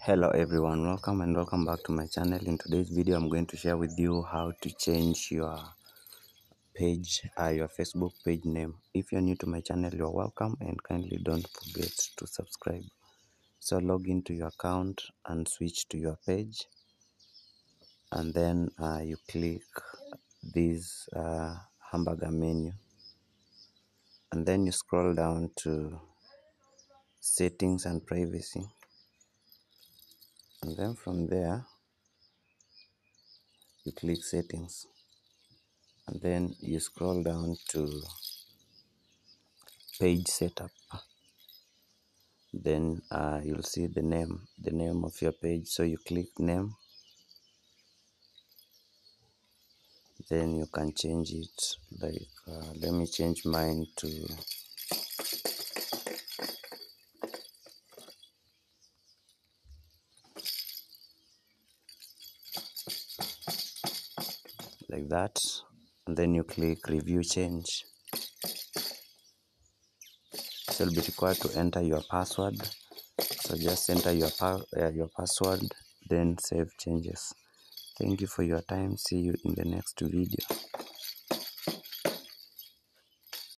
Hello everyone, welcome back to my channel. In today's video I'm going to share with you how to change your page, your Facebook page name. If you're new to my channel, you're welcome, and kindly don't forget to subscribe. So log into your account and switch to your page, and then you click this hamburger menu, and then you scroll down to settings and privacy, and then from there you click settings, and then you scroll down to page setup. Then you'll see the name of your page, so you click name, then you can change it. Like let me change mine to like that, and then you click review change. So you'll be required to enter your password, so just enter your password, then save changes. Thank you for your time. See you in the next video.